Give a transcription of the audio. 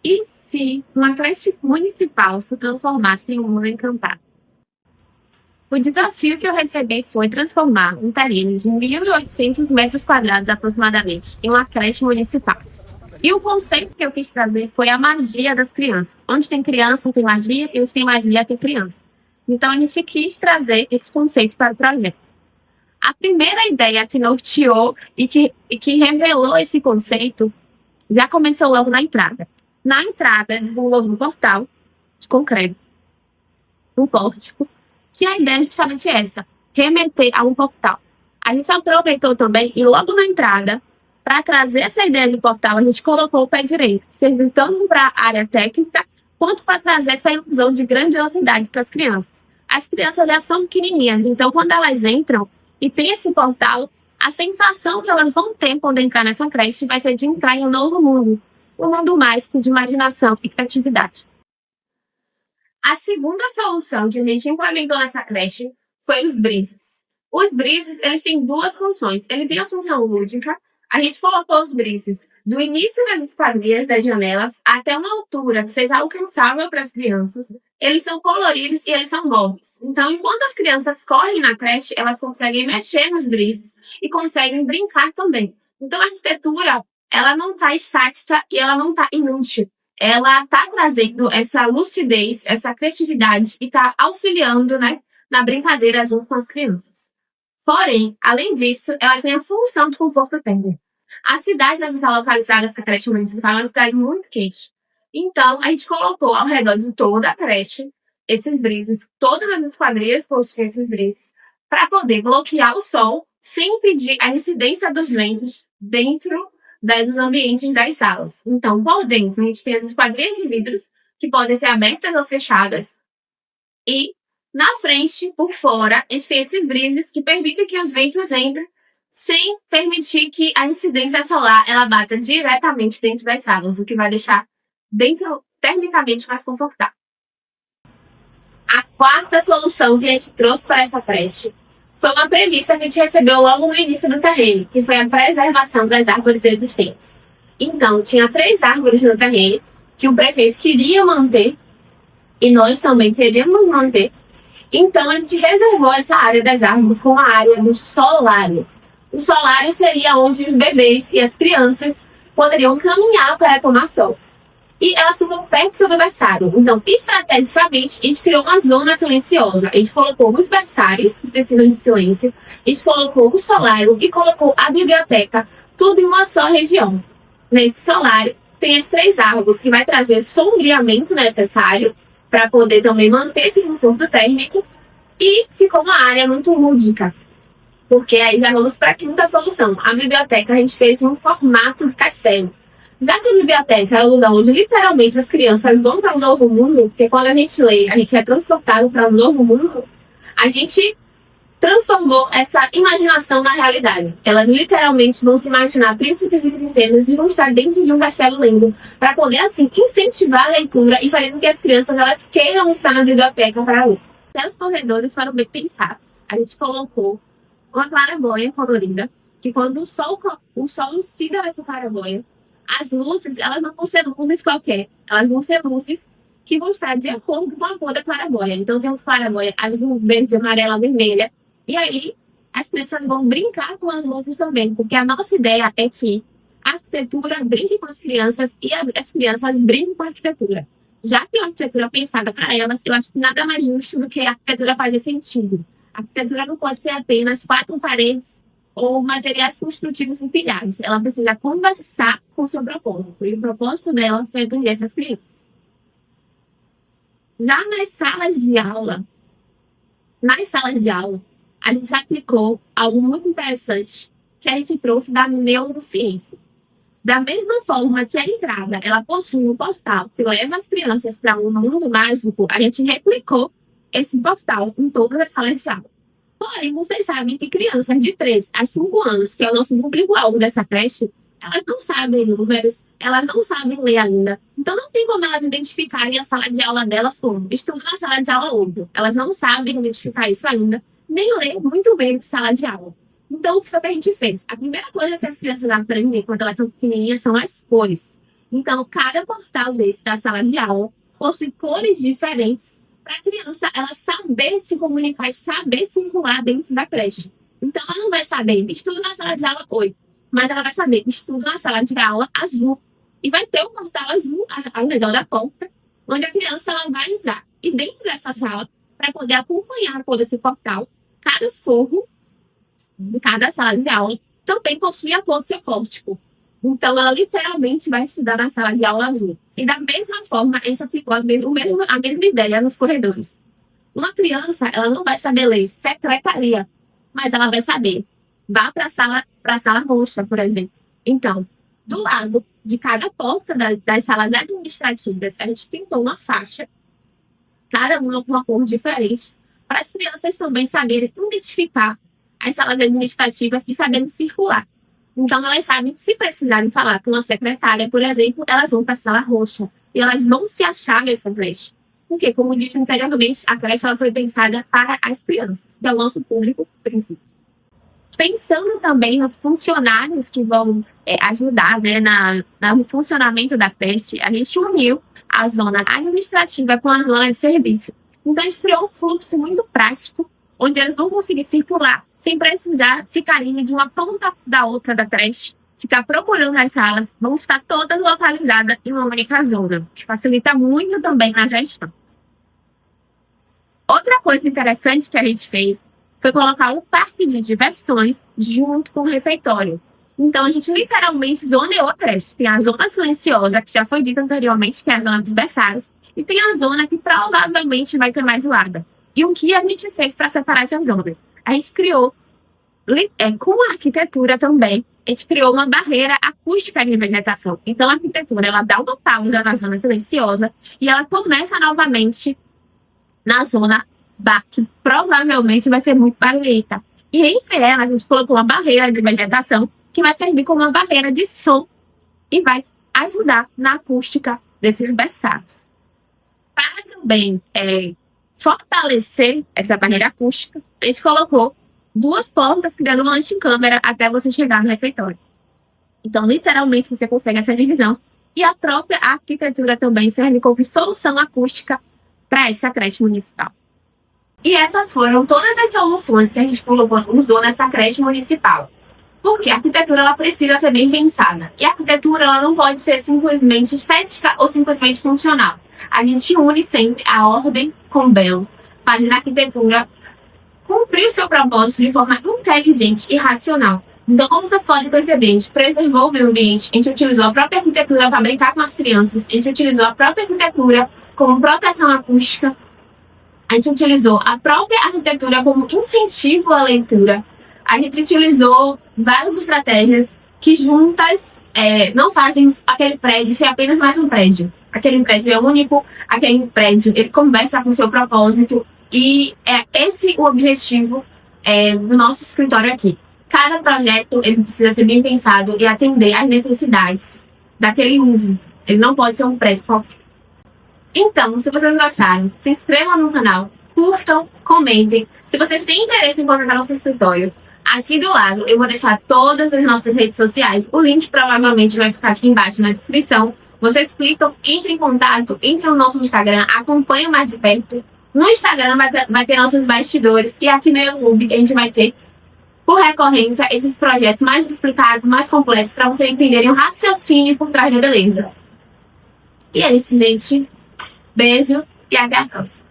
E se uma creche municipal se transformasse em um mundo encantado? O desafio que eu recebi foi transformar um terreno de 1.800 metros quadrados aproximadamente em uma creche municipal. E o conceito que eu quis trazer foi a magia das crianças. Onde tem criança, tem magia, e onde tem magia, tem criança. Então a gente quis trazer esse conceito para o projeto. A primeira ideia que norteou e que revelou esse conceito já começou logo na entrada. Na entrada, desenvolvi um portal de concreto, um pórtico, que a ideia é justamente essa, remeter a um portal. A gente aproveitou também, e logo na entrada, para trazer essa ideia de portal, a gente colocou o pé direito, servindo tanto para a área técnica, quanto para trazer essa ilusão de grandiosidade para as crianças. As crianças já são pequenininhas, então quando elas entram e tem esse portal, a sensação que elas vão ter quando entrar nessa creche vai ser de entrar em um mundo mágico de imaginação e criatividade. A segunda solução que a gente implementou nessa creche foi os brises. Os brises, eles têm duas funções. Ele tem a função lúdica. A gente colocou os brises do início das esquadrias das janelas até uma altura que seja alcançável para as crianças. Eles são coloridos e eles são móveis. Então, enquanto as crianças correm na creche, elas conseguem mexer nos brises e conseguem brincar também. Então, a arquitetura, ela não está estática e ela não está inútil. Ela está trazendo essa lucidez, essa criatividade e está auxiliando, né, na brincadeira junto com as crianças. Porém, além disso, ela tem a função de conforto térmico. A cidade onde está localizada essa creche municipal é uma cidade muito quente. Então, a gente colocou ao redor de toda a creche esses brises, todas as esquadrias possuem esses brises, para poder bloquear o sol sem impedir a incidência dos ventos dentro dos ambientes das salas. Então, por dentro, a gente tem as esquadrias de vidros, que podem ser abertas ou fechadas. E, na frente, por fora, a gente tem esses brises que permitem que os ventos entrem sem permitir que a incidência solar ela bata diretamente dentro das salas, o que vai deixar dentro termicamente mais confortável. A quarta solução que a gente trouxe para essa creche foi uma premissa que a gente recebeu logo no início do terreno, que foi a preservação das árvores existentes. Então, tinha 3 árvores no terreno que o prefeito queria manter e nós também queríamos manter. Então, a gente reservou essa área das árvores como a área do solário. O solário seria onde os bebês e as crianças poderiam caminhar para tomar sol. E elas ficam perto do berçário. Então, estrategicamente, a gente criou uma zona silenciosa. A gente colocou os berçários, que precisam de silêncio, a gente colocou o solário e colocou a biblioteca, tudo em uma só região. Nesse solário, tem as 3 árvores, que vai trazer o sombreamento necessário para poder também manter esse conforto térmico. E ficou uma área muito lúdica, porque aí já vamos para a quinta solução. A biblioteca a gente fez em um formato de castelo. Já que a biblioteca é o lugar onde literalmente as crianças vão para um novo mundo, porque quando a gente lê, a gente é transportado para um novo mundo, a gente transformou essa imaginação na realidade. Elas literalmente vão se imaginar príncipes e princesas e vão estar dentro de um castelo lendo, para poder assim incentivar a leitura e fazer com que as crianças elas queiram estar na biblioteca para ler. Até os corredores foram bem pensados. A gente colocou uma claraboia colorida, que quando o sol incida nessa claraboia, as luzes, elas não vão ser luzes qualquer. Elas vão ser luzes que vão estar de acordo com a cor da claraboia. Então, temos claraboia azul, verde, amarela, vermelha. E aí, as crianças vão brincar com as luzes também. Porque a nossa ideia é que a arquitetura brinque com as crianças e as crianças brinquem com a arquitetura. Já que a arquitetura é pensada para elas, eu acho que nada mais justo do que a arquitetura fazer sentido. A arquitetura não pode ser apenas 4 paredes ou materiais construtivos empilhados. Ela precisa conversar com o seu propósito. E o propósito dela foi atender essas crianças. Já nas salas de aula, a gente aplicou algo muito interessante que a gente trouxe da neurociência. Da mesma forma que a entrada ela possui um portal que leva as crianças para um mundo mágico, a gente replicou esse portal em todas as salas de aula. Porém, vocês sabem que crianças de 3 a 5 anos, que é o nosso público-alvo dessa creche, elas não sabem números, elas não sabem ler ainda. Então, não tem como elas identificarem a sala de aula delas como estudo na sala de aula 8. Elas não sabem identificar isso ainda, nem ler muito bem de sala de aula. Então, o que foi que a gente fez? A primeira coisa que as crianças aprendem quando elas são pequenininhas são as cores. Então, cada portal desse da sala de aula possui cores diferentes para a criança ela saber se comunicar e saber circular dentro da creche. Então, ela não vai saber estudo na sala de aula 8, mas ela vai saber estudo na sala de aula azul. E vai ter um portal azul ao redor da porta, onde a criança ela vai entrar. E dentro dessa sala, para poder acompanhar todo esse portal, cada forro de cada sala de aula também possui a cor do seu pórtico. Então, ela literalmente vai estudar na sala de aula azul. E da mesma forma, a gente aplicou a mesma ideia nos corredores. Uma criança, ela não vai saber ler secretaria, mas ela vai saber. Vá para a sala roxa, por exemplo. Então, do lado de cada porta das salas administrativas, a gente pintou uma faixa, cada uma com uma cor diferente, para as crianças também saberem identificar as salas administrativas e saberem circular. Então, elas sabem que se precisarem falar com uma secretária, por exemplo, elas vão para a sala roxa e elas vão se achar nessa creche. Porque, como dito anteriormente, a creche ela foi pensada para as crianças, que é o nosso público principal. Pensando também nos funcionários que vão ajudar, né, no funcionamento da creche, a gente uniu a zona administrativa com a zona de serviço. Então, a gente criou um fluxo muito prático, onde eles vão conseguir circular sem precisar ficar indo de uma ponta da outra da creche, ficar procurando as salas, vão estar todas localizadas em uma única zona, que facilita muito também na gestão. Outra coisa interessante que a gente fez foi colocar um parque de diversões junto com o refeitório. Então, a gente literalmente zoneou a creche. Tem a zona silenciosa, que já foi dita anteriormente, que é a zona dos berçários, e tem a zona que provavelmente vai ter mais zoada. E o que a gente fez para separar essas zonas? A gente criou, com a arquitetura também, a gente criou uma barreira acústica de vegetação. Então, a arquitetura, ela dá uma pausa na zona silenciosa e ela começa novamente na zona que provavelmente vai ser muito barulhenta. E entre elas, a gente colocou uma barreira de vegetação que vai servir como uma barreira de som e vai ajudar na acústica desses berçários. Para também fortalecer essa barreira acústica, a gente colocou 2 portas criando uma anticâmera até você chegar no refeitório. Então, literalmente, você consegue essa divisão. E a própria arquitetura também serve como solução acústica para essa creche municipal. E essas foram todas as soluções que a gente usou nessa creche municipal. Porque a arquitetura ela precisa ser bem pensada. E a arquitetura ela não pode ser simplesmente estética ou simplesmente funcional. A gente une sempre a ordem com o belo, fazendo a arquitetura cumprir o seu propósito de forma inteligente e racional. Então, como vocês podem perceber, a gente preservou o meio ambiente, a gente utilizou a própria arquitetura para brincar com as crianças, a gente utilizou a própria arquitetura como proteção acústica, a gente utilizou a própria arquitetura como incentivo à leitura, a gente utilizou várias estratégias que juntas não fazem aquele prédio ser apenas mais um prédio. Aquele prédio é único, aquele prédio ele conversa com o seu propósito e é esse o objetivo do nosso escritório aqui. Cada projeto ele precisa ser bem pensado e atender às necessidades daquele uso. Ele não pode ser um prédio qualquer. Então, se vocês gostaram, se inscrevam no canal, curtam, comentem. Se vocês têm interesse em contratar nosso escritório, aqui do lado eu vou deixar todas as nossas redes sociais. O link provavelmente vai ficar aqui embaixo na descrição. Vocês clicam, entrem em contato, entrem no nosso Instagram, acompanhem mais de perto. No Instagram vai ter nossos bastidores e aqui no YouTube a gente vai ter, por recorrência, esses projetos mais explicados, mais completos, para vocês entenderem o raciocínio por trás da beleza. E é isso, gente. Beijo e até a próxima.